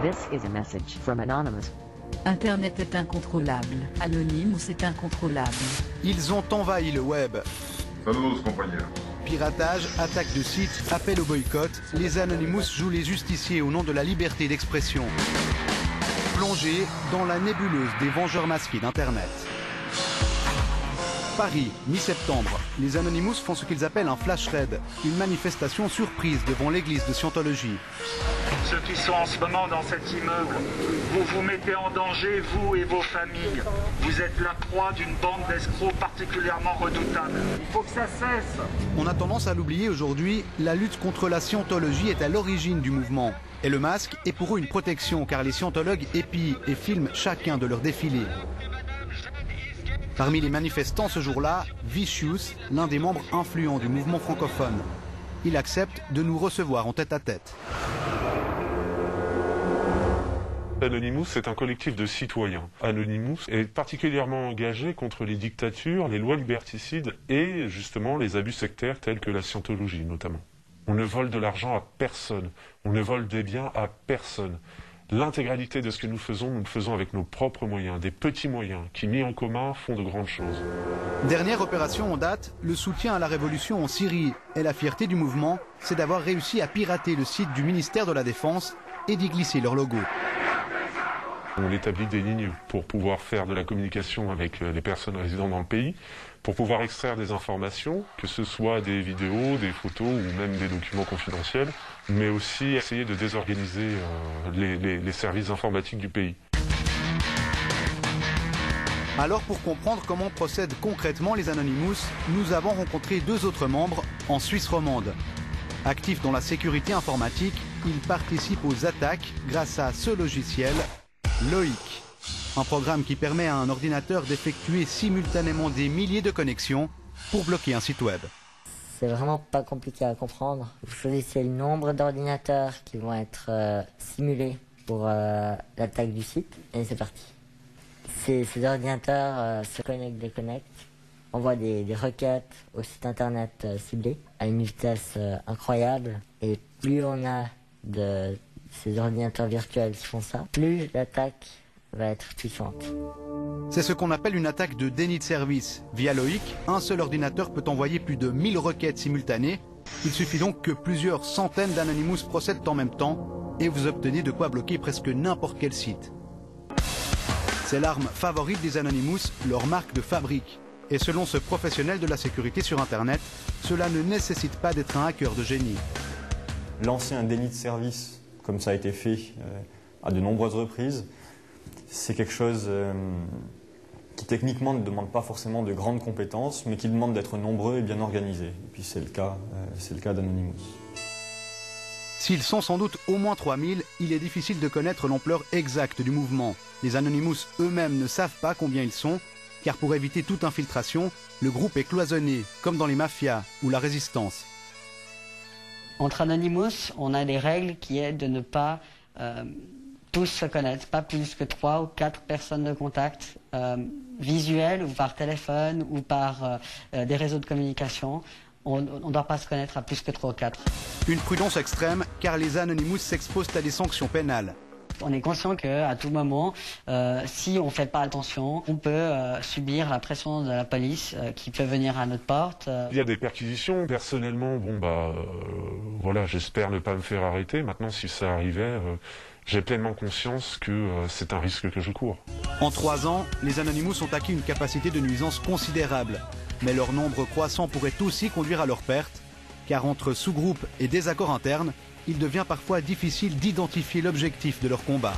This is a message from Anonymous. Internet est incontrôlable. Anonymous est incontrôlable. Ils ont envahi le web. Saludos, compañeros. Piratage, attaque de sites, appel au boycott, les Anonymous jouent les justiciers au nom de la liberté d'expression. Plongés dans la nébuleuse des vengeurs masqués d'Internet. Paris, mi-septembre, les Anonymous font ce qu'ils appellent un flash raid, une manifestation surprise devant l'église de Scientologie. Ceux qui sont en ce moment dans cet immeuble, vous vous mettez en danger, vous et vos familles. Vous êtes la proie d'une bande d'escrocs particulièrement redoutable. Il faut que ça cesse. On a tendance à l'oublier aujourd'hui, la lutte contre la Scientologie est à l'origine du mouvement. Et le masque est pour eux une protection car les scientologues épient et filment chacun de leurs défilés. Parmi les manifestants ce jour-là, Vicious, l'un des membres influents du mouvement francophone. Il accepte de nous recevoir en tête-à-tête. Anonymous, c'est un collectif de citoyens. Anonymous est particulièrement engagé contre les dictatures, les lois liberticides et justement les abus sectaires tels que la scientologie notamment. On ne vole de l'argent à personne, on ne vole des biens à personne. L'intégralité de ce que nous le faisons avec nos propres moyens, des petits moyens qui, mis en commun, font de grandes choses. Dernière opération en date, le soutien à la révolution en Syrie. Et la fierté du mouvement, c'est d'avoir réussi à pirater le site du ministère de la Défense et d'y glisser leur logo. On établit des lignes pour pouvoir faire de la communication avec les personnes résidant dans le pays, pour pouvoir extraire des informations, que ce soit des vidéos, des photos ou même des documents confidentiels, mais aussi essayer de désorganiser les services informatiques du pays. Alors pour comprendre comment procèdent concrètement les Anonymous, nous avons rencontré deux autres membres en Suisse romande. Actifs dans la sécurité informatique, ils participent aux attaques grâce à ce logiciel, Loïc. Un programme qui permet à un ordinateur d'effectuer simultanément des milliers de connexions pour bloquer un site web. C'est vraiment pas compliqué à comprendre. Vous choisissez le nombre d'ordinateurs qui vont être simulés pour l'attaque du site et c'est parti. Ces ordinateurs se connectent, déconnectent, envoient des requêtes au site internet ciblé à une vitesse incroyable et plus on a de ces ordinateurs virtuels qui font ça, plus l'attaque va être puissante. C'est ce qu'on appelle une attaque de déni de service. Via Loïc, un seul ordinateur peut envoyer plus de 1000 requêtes simultanées. Il suffit donc que plusieurs centaines d'Anonymous procèdent en même temps et vous obtenez de quoi bloquer presque n'importe quel site. C'est l'arme favorite des Anonymous, leur marque de fabrique. Et selon ce professionnel de la sécurité sur Internet, cela ne nécessite pas d'être un hacker de génie. Lancer un déni de service, comme ça a été fait à de nombreuses reprises, c'est quelque chose qui techniquement ne demande pas forcément de grandes compétences, mais qui demande d'être nombreux et bien organisés. Et puis c'est le cas d'Anonymous. S'ils sont sans doute au moins 3000, il est difficile de connaître l'ampleur exacte du mouvement. Les Anonymous eux-mêmes ne savent pas combien ils sont, car pour éviter toute infiltration, le groupe est cloisonné, comme dans les mafias ou la résistance. Entre Anonymous, on a des règles qui est de ne pas tous se connaître, pas plus que 3 ou 4 personnes de contact visuelles ou par téléphone ou par des réseaux de communication. On ne doit pas se connaître à plus que 3 ou 4. Une prudence extrême car les Anonymous s'exposent à des sanctions pénales. On est conscient qu'à tout moment, si on ne fait pas attention, on peut subir la pression de la police qui peut venir à notre porte. Il y a des perquisitions. Personnellement, voilà, j'espère ne pas me faire arrêter. Maintenant, si ça arrivait, j'ai pleinement conscience que c'est un risque que je cours. En 3 ans, les Anonymous ont acquis une capacité de nuisance considérable. Mais leur nombre croissant pourrait aussi conduire à leur perte, car entre sous-groupes et désaccords internes, il devient parfois difficile d'identifier l'objectif de leur combat.